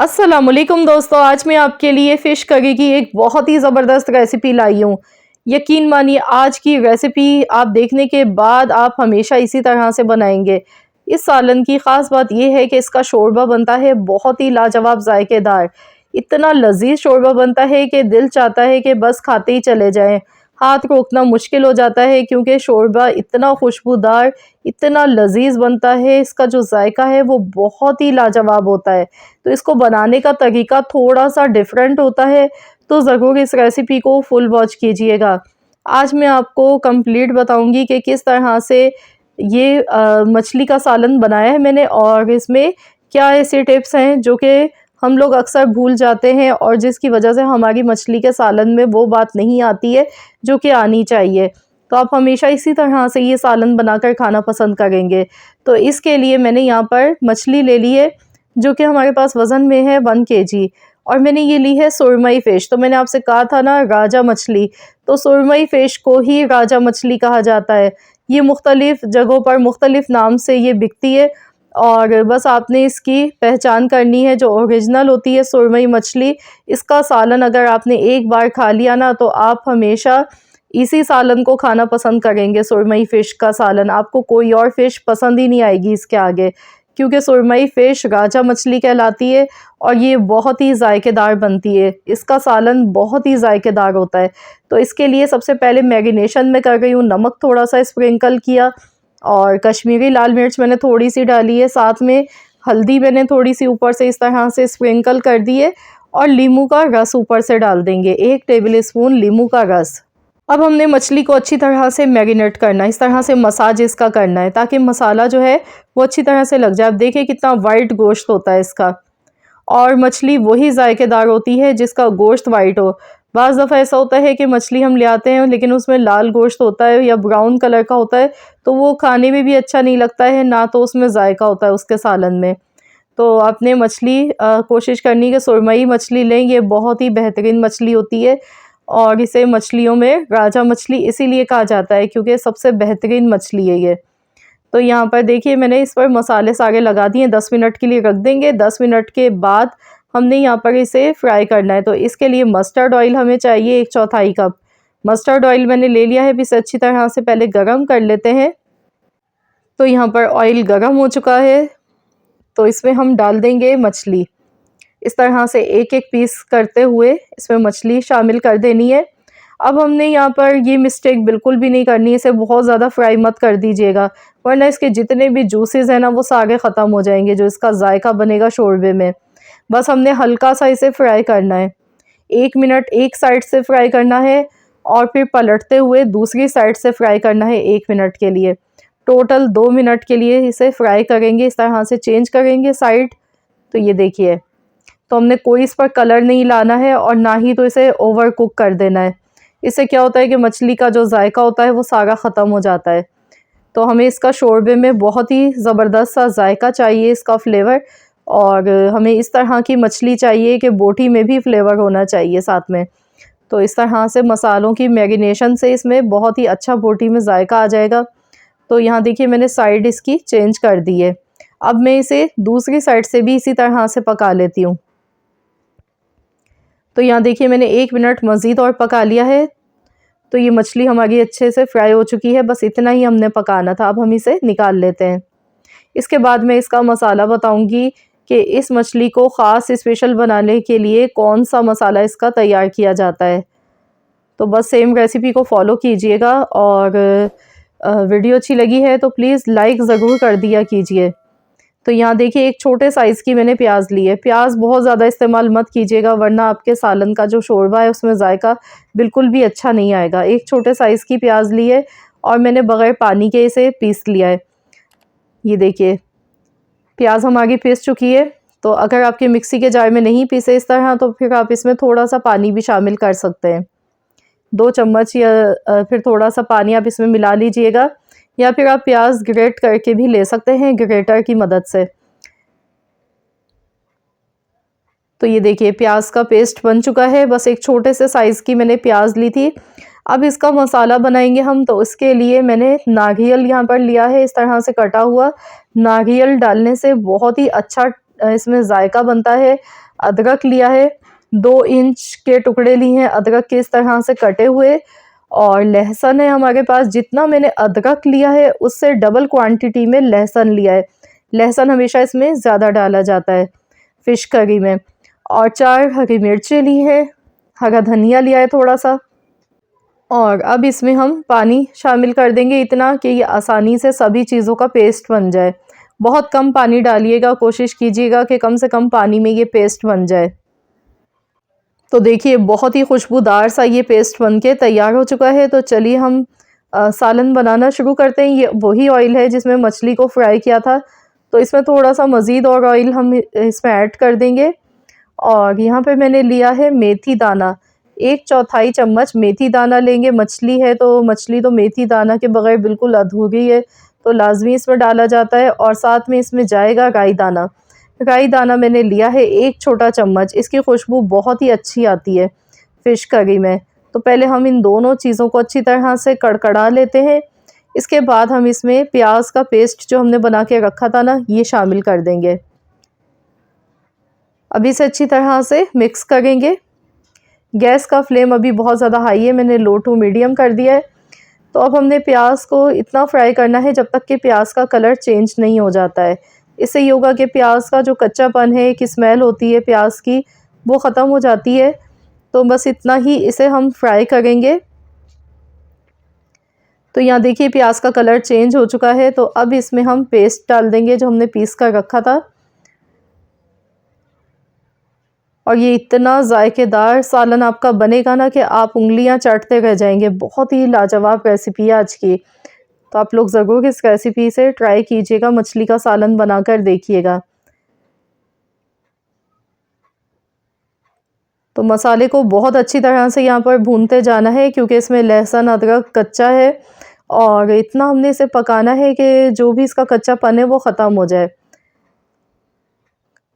अस्सलामुअलैकुम दोस्तों, आज मैं आपके लिए फ़िश करी की एक बहुत ही ज़बरदस्त रेसिपी लाई हूँ। यकीन मानिए आज की रेसिपी आप देखने के बाद आप हमेशा इसी तरह से बनाएंगे। इस सालन की ख़ास बात यह है कि इसका शोरबा बनता है बहुत ही लाजवाब जायकेदार। इतना लजीज शोरबा बनता है कि दिल चाहता है कि बस खाते ही चले जाएं। हाथ रोकना मुश्किल हो जाता है क्योंकि शोरबा इतना खुशबूदार, इतना लजीज बनता है। इसका जो जायका है वो बहुत ही लाजवाब होता है। तो इसको बनाने का तरीका थोड़ा-सा डिफरेंट होता है, तो ज़रूर इस रेसिपी को फुल वॉच कीजिएगा। आज मैं आपको कंप्लीट बताऊँगी कि किस तरह से ये मछली का सालन बनाया है मैंने और इसमें क्या ऐसे टिप्स हैं जो कि हम लोग अक्सर भूल जाते हैं और जिसकी वजह से हमारी मछली के सालन में वो बात नहीं आती है जो कि आनी चाहिए। तो आप हमेशा इसी तरह से ये सालन बनाकर खाना पसंद करेंगे। तो इसके लिए मैंने यहाँ पर मछली ले ली है जो कि हमारे पास वज़न में है 1 केजी और मैंने ये ली है सुरमई फ़िश। तो मैंने आपसे कहा था ना राजा मछली, तो सुरमई फ़िश को ही राजा मछली कहा जाता है। ये मुख्तलिफ़ जगहों पर मुख्तलिफ़ नाम से ये बिकती है और बस आपने इसकी पहचान करनी है जो ओरिजिनल होती है सुरमई मछली। इसका सालन अगर आपने एक बार खा लिया ना तो आप हमेशा इसी सालन को खाना पसंद करेंगे, सुरमई फ़िश का सालन। आपको कोई और फ़िश पसंद ही नहीं आएगी इसके आगे, क्योंकि सुरमई फ़िश राजा मछली कहलाती है और ये बहुत ही जायकेदार बनती है। इसका सालन बहुत ही जायकेदार होता है। तो इसके लिए सबसे पहले मैरिनेशन में कर रही हूँ, नमक थोड़ा-सा स्प्रिंकल किया और कश्मीरी लाल मिर्च मैंने थोड़ी-सी डाली है, साथ में हल्दी मैंने थोड़ी-सी ऊपर से इस तरह से स्प्रिंकल कर दी है और नींबू का रस ऊपर से डाल देंगे, 1 टेबल स्पून नींबू का रस। अब हमने मछली को अच्छी तरह से मैरिनेट करना है, इस तरह से मसाज इसका करना है ताकि मसाला जो है वो अच्छी तरह से लग जाए। अब देखिए कितना वाइट गोश्त होता है इसका और मछली वही जायकेदार होती है जिसका गोश्त वाइट हो। बाज़ दफ़ा ऐसा होता है कि मछली हम ले आते हैं लेकिन उसमें लाल गोश्त होता है या ब्राउन कलर का होता है, तो वो खाने में भी अच्छा नहीं लगता है, ना तो उसमें जायका होता है उसके सालन में। तो आपने मछली कोशिश करनी है कि सुरमई मछली लें, ये बहुत ही बेहतरीन मछली होती है और इसे मछलियों में राजा मछली इसीलिए कहा जाता है क्योंकि सबसे बेहतरीन मछली है ये। तो यहाँ पर देखिए मैंने इस पर मसाले सारे लगा दिए, 10 मिनट के लिए रख देंगे। 10 मिनट के बाद हमने यहाँ पर इसे फ्राई करना है। तो इसके लिए मस्टर्ड ऑयल हमें चाहिए 1/4 कप। मस्टर्ड ऑयल मैंने ले लिया है, इसे अच्छी तरह से पहले गरम कर लेते हैं। तो यहाँ पर ऑयल गरम हो चुका है, तो इसमें हम डाल देंगे मछली। इस तरह से एक-एक पीस करते हुए इसमें मछली शामिल कर देनी है। अब हमने यहाँ पर ये मिस्टेक बिल्कुल भी नहीं करनी है, इसे बहुत ज़्यादा फ्राई मत कर दीजिएगा, वरना इसके जितने भी जूसेस हैं ना वो सारे ख़त्म हो जाएंगे जो इसका जायका बनेगा शोरबे में। बस हमने हल्का सा इसे फ्राई करना है, 1 मिनट एक साइड से फ्राई करना है और फिर पलटते हुए दूसरी साइड से फ्राई करना है 1 मिनट के लिए। टोटल 2 मिनट के लिए इसे फ्राई करेंगे, इस तरह से चेंज करेंगे साइड। तो ये देखिए, तो हमने कोई इस पर कलर नहीं लाना है और ना ही तो इसे ओवर कुक कर देना है। इससे क्या होता है कि मछली का जो जायका होता है वो सारा ख़त्म हो जाता है। तो हमें इसका शोरबे में बहुत ही ज़बरदस्त सा जायका चाहिए, इसका फ्लेवर, और हमें इस तरह की मछली चाहिए कि बोटी में भी फ्लेवर होना चाहिए साथ में। तो इस तरह से मसालों की मैरिनेशन से इसमें बहुत ही अच्छा बोटी में जायका आ जाएगा। तो यहाँ देखिए मैंने साइड इसकी चेंज कर दी है। अब मैं इसे दूसरी साइड से भी इसी तरह से पका लेती हूँ। तो यहाँ देखिए मैंने 1 मिनट मज़ीद और पका लिया है। तो ये मछली हमारी अच्छे से फ्राई हो चुकी है, बस इतना ही हमने पकाना था। अब हम इसे निकाल लेते हैं। इसके बाद मैं इसका मसाला बताऊंगी कि इस मछली को ख़ास स्पेशल बनाने के लिए कौन सा मसाला इसका तैयार किया जाता है। तो बस सेम रेसिपी को फॉलो कीजिएगा और वीडियो अच्छी लगी है तो प्लीज़ लाइक ज़रूर कर दिया कीजिए। तो यहाँ देखिए एक छोटे साइज़ की मैंने प्याज ली है। प्याज बहुत ज़्यादा इस्तेमाल मत कीजिएगा वरना आपके सालन का जो शोरबा है उसमें जायका बिल्कुल भी अच्छा नहीं आएगा। एक छोटे साइज़ की प्याज ली है और मैंने बग़ैर पानी के इसे पीस लिया है। ये देखिए प्याज हमारी पीस चुकी है। तो अगर आपके मिक्सी के जार में नहीं पीसे इस तरह तो फिर आप इसमें थोड़ा-सा पानी भी शामिल कर सकते हैं। 2 चम्मच या फिर थोड़ा-सा पानी आप इसमें मिला लीजिएगा या फिर आप प्याज ग्रेट करके भी ले सकते हैं ग्रेटर की मदद से। तो ये देखिए प्याज का पेस्ट बन चुका है। बस एक छोटे से साइज़ की मैंने प्याज ली थी। अब इसका मसाला बनाएंगे हम, तो उसके लिए मैंने नारियल यहाँ पर लिया है, इस तरह से कटा हुआ। नारियल डालने से बहुत ही अच्छा इसमें जायका बनता है। अदरक लिया है, 2 इंच के टुकड़े लिए हैं अदरक के इस तरह से कटे हुए, और लहसुन है हमारे पास। जितना मैंने अदरक लिया है उससे डबल क्वांटिटी में लहसुन लिया है। लहसुन हमेशा इसमें ज़्यादा डाला जाता है फ़िश करी में। और 4 हरी मिर्चें ली है, हरा धनिया लिया है थोड़ा सा। और अब इसमें हम पानी शामिल कर देंगे इतना कि ये आसानी से सभी चीज़ों का पेस्ट बन जाए। बहुत कम पानी डालिएगा, कोशिश कीजिएगा कि कम से कम पानी में ये पेस्ट बन जाए। तो देखिए बहुत ही खुशबूदार सा ये पेस्ट बनके तैयार हो चुका है। तो चलिए हम सालन बनाना शुरू करते हैं। ये वही ऑयल है जिसमें मछली को फ्राई किया था, तो इसमें थोड़ा सा मज़ीद और ऑयल हम इसमें ऐड कर देंगे। और यहाँ पे मैंने लिया है मेथी दाना, 1/4 चम्मच मेथी दाना लेंगे। मछली है तो मछली तो मेथी दाना के बगैर बिल्कुल अधूरी है, तो लाजमी इसमें डाला जाता है। और साथ में इसमें जाएगा राई दाना। राई दाना मैंने लिया है 1 छोटा चम्मच। इसकी खुशबू बहुत ही अच्छी आती है फ़िश करी में। तो पहले हम इन दोनों चीज़ों को अच्छी तरह से कड़कड़ा लेते हैं। इसके बाद हम इसमें प्याज का पेस्ट जो हमने बना के रखा था ना, ये शामिल कर देंगे। अब इसे अच्छी तरह से मिक्स करेंगे। गैस का फ्लेम अभी बहुत ज़्यादा हाई है, मैंने लो टू मीडियम कर दिया है। तो अब हमने प्याज को इतना फ्राई करना है जब तक कि प्याज का कलर चेंज नहीं हो जाता है। इससे ये होगा कि प्याज का जो कच्चापन है, एक स्मेल होती है प्याज की, वो ख़त्म हो जाती है। तो बस इतना ही इसे हम फ्राई करेंगे। तो यहाँ देखिए प्याज का कलर चेंज हो चुका है। तो अब इसमें हम पेस्ट डाल देंगे जो हमने पीस कर रखा था। और ये इतना जायकेदार सालन आपका बनेगा ना कि आप उंगलियां चाटते रह जाएंगे। बहुत ही लाजवाब रेसिपी है आज की। तो आप लोग ज़रूर इस रेसिपी से ट्राई कीजिएगा, मछली का सालन बनाकर देखिएगा। तो मसाले को बहुत अच्छी तरह से यहाँ पर भूनते जाना है, क्योंकि इसमें लहसुन अदरक कच्चा है। और इतना हमने इसे पकाना है कि जो भी इसका कच्चापन है वो ख़त्म हो जाए।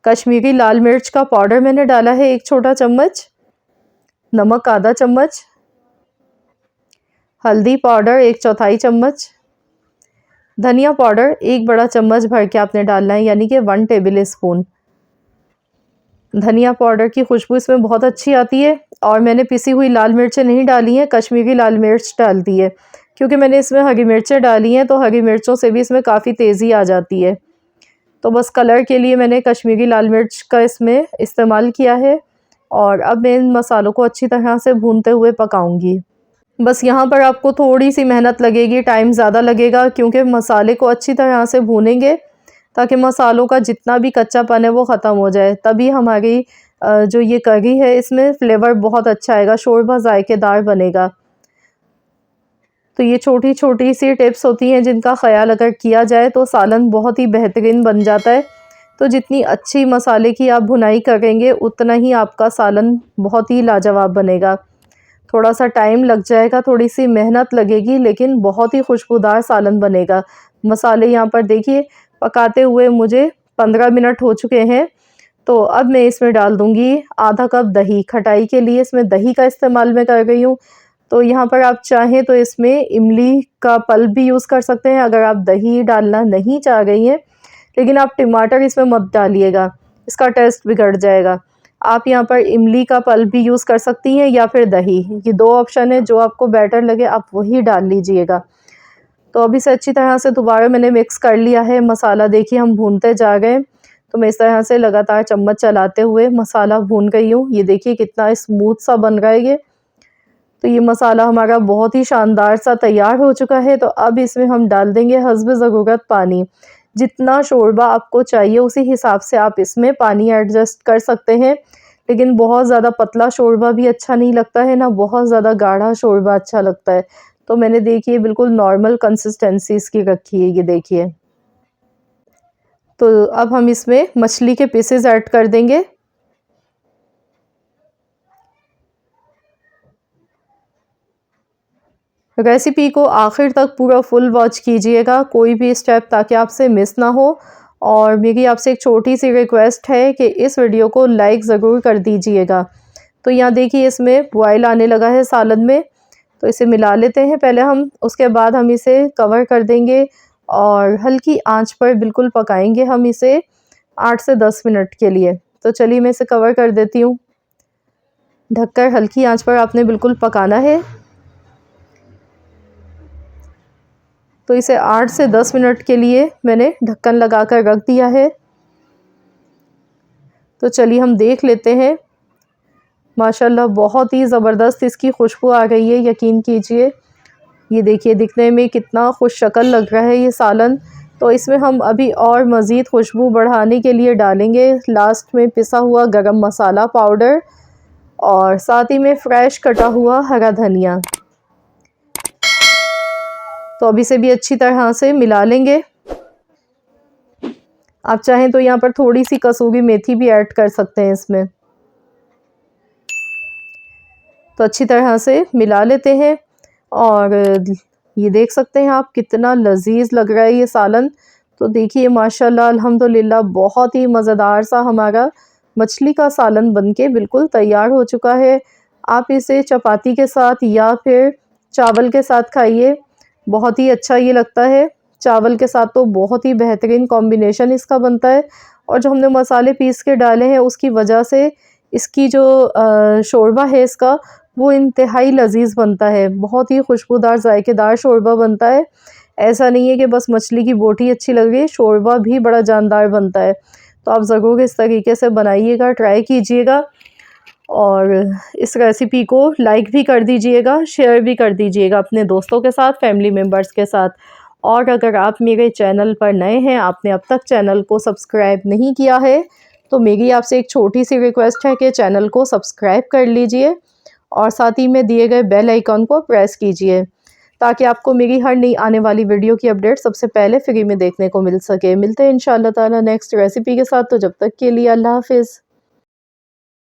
कश्मीरी लाल मिर्च का पाउडर मैंने डाला है 1 छोटा चम्मच, नमक आधा चम्मच, हल्दी पाउडर 1/4 चम्मच, धनिया पाउडर 1 बड़ा चम्मच भर के आपने डालना है, यानी कि 1 टेबल स्पून। धनिया पाउडर की खुशबू इसमें बहुत अच्छी आती है। और मैंने पिसी हुई लाल मिर्चें नहीं डाली हैं, कश्मीरी लाल मिर्च डाल दी है, क्योंकि मैंने इसमें हरी मिर्चें डाली हैं तो हरी मिर्चों से भी इसमें काफ़ी तेज़ी आ जाती है। तो बस कलर के लिए मैंने कश्मीरी लाल मिर्च का इसमें इस्तेमाल किया है। और अब मैं इन मसालों को अच्छी तरह से भूनते हुए पकाऊंगी। बस यहाँ पर आपको थोड़ी सी मेहनत लगेगी, टाइम ज़्यादा लगेगा, क्योंकि मसाले को अच्छी तरह से भूनेंगे ताकि मसालों का जितना भी कच्चापन है वो ख़त्म हो जाए। तभी हमारी जो ये करी है इसमें फ्लेवर बहुत अच्छा आएगा, शोरबा जायकेदार बनेगा। तो ये छोटी छोटी सी टिप्स होती हैं जिनका ख्याल अगर किया जाए तो सालन बहुत ही बेहतरीन बन जाता है। तो जितनी अच्छी मसाले की आप भुनाई करेंगे उतना ही आपका सालन बहुत ही लाजवाब बनेगा। थोड़ा सा टाइम लग जाएगा, थोड़ी सी मेहनत लगेगी, लेकिन बहुत ही खुशबूदार सालन बनेगा। मसाले यहाँ पर देखिए पकाते हुए मुझे 15 मिनट हो चुके हैं। तो अब मैं इसमें डाल दूँगी आधा कप दही। खटाई के लिए इसमें दही का इस्तेमाल मैं कर रही हूँ। तो यहाँ पर आप चाहें तो इसमें इमली का पल्प भी यूज़ कर सकते हैं, अगर आप दही डालना नहीं चाह रही हैं। लेकिन आप टमाटर इसमें मत डालिएगा, इसका टेस्ट बिगड़ जाएगा। आप यहाँ पर इमली का पल्प भी यूज़ कर सकती हैं या फिर दही। ये 2 ऑप्शन है, जो आपको बेटर लगे आप वही डाल लीजिएगा। तो अभी से अच्छी तरह से दोबारा मैंने मिक्स कर लिया है। मसाला देखिए हम भूनते जा गए। तो मैं इस तरह से लगातार चम्मच चलाते हुए मसाला भून गई हूँ। ये देखिए कितना स्मूथ सा बन रहा है ये। तो ये मसाला हमारा बहुत ही शानदार सा तैयार हो चुका है। तो अब इसमें हम डाल देंगे हस्ब ज़रूरत पानी। जितना शोरबा आपको चाहिए उसी हिसाब से आप इसमें पानी एडजस्ट कर सकते हैं। लेकिन बहुत ज़्यादा पतला शोरबा भी अच्छा नहीं लगता है, ना बहुत ज़्यादा गाढ़ा शोरबा अच्छा लगता है। तो मैंने देखिए बिल्कुल नॉर्मल कंसिस्टेंसी इसकी रखी है, ये देखिए। तो अब हम इसमें मछली के पीसेस ऐड कर देंगे। रेसिपी को आखिर तक पूरा फुल वॉच कीजिएगा, कोई भी स्टेप, ताकि आपसे मिस ना हो। और मेरी आपसे एक छोटी सी रिक्वेस्ट है कि इस वीडियो को लाइक ज़रूर कर दीजिएगा। तो यहाँ देखिए इसमें बॉयल आने लगा है सालन में। तो इसे मिला लेते हैं पहले हम, उसके बाद हम इसे कवर कर देंगे और हल्की आंच पर बिल्कुल पकाएंगे हम इसे 8 से 10 मिनट के लिए। तो चलिए मैं इसे कवर कर देती हूँ। ढककर हल्की आंच पर आपने बिल्कुल पकाना है। तो इसे 8 से 10 मिनट के लिए मैंने ढक्कन लगाकर रख दिया है। तो चलिए हम देख लेते हैं। माशाल्लाह बहुत ही ज़बरदस्त इसकी खुशबू आ रही है, यकीन कीजिए। ये देखिए दिखने में कितना खुश शक्ल लग रहा है ये सालन। तो इसमें हम अभी और मज़ीद खुशबू बढ़ाने के लिए डालेंगे लास्ट में पिसा हुआ गरम मसाला पाउडर और साथ ही में फ्रेश कटा हुआ हरा धनिया। तो अभी से भी अच्छी तरह से मिला लेंगे। आप चाहें तो यहाँ पर थोड़ी सी कसूरी मेथी भी ऐड कर सकते हैं इसमें। तो अच्छी तरह से मिला लेते हैं और ये देख सकते हैं आप कितना लजीज लग रहा है ये सालन। तो देखिए माशाल्लाह अल्हम्दुलिल्लाह बहुत ही मज़ेदार सा हमारा मछली का सालन बनके बिल्कुल तैयार हो चुका है। आप इसे चपाती के साथ या फिर चावल के साथ खाइए, बहुत ही अच्छा ये लगता है। चावल के साथ तो बहुत ही बेहतरीन कॉम्बिनेशन इसका बनता है और जो हमने मसाले पीस के डाले हैं उसकी वजह से इसकी जो शोरबा है इसका वो इंतहाई लजीज बनता है। बहुत ही खुशबूदार जायकेदार शोरबा बनता है। ऐसा नहीं है कि बस मछली की बोटी अच्छी लग रही है, शोरबा भी बड़ा जानदार बनता है। तो आप ज़रूर इस तरीके से बनाइएगा, ट्राई कीजिएगा और इस रेसिपी को लाइक भी कर दीजिएगा, शेयर भी कर दीजिएगा अपने दोस्तों के साथ, फैमिली मेम्बर्स के साथ। और अगर आप मेरे चैनल पर नए हैं, आपने अब तक चैनल को सब्सक्राइब नहीं किया है, तो मेरी आपसे एक छोटी सी रिक्वेस्ट है कि चैनल को सब्सक्राइब कर लीजिए और साथ ही में दिए गए बेल आइकॉन को प्रेस कीजिए ताकि आपको मेरी हर नई आने वाली वीडियो की अपडेट सबसे पहले फ्री में देखने को मिल सके। मिलते हैं इंशाअल्लाह ताला नेक्स्ट रेसिपी के साथ। तो जब तक के लिए अल्लाह हाफिज़।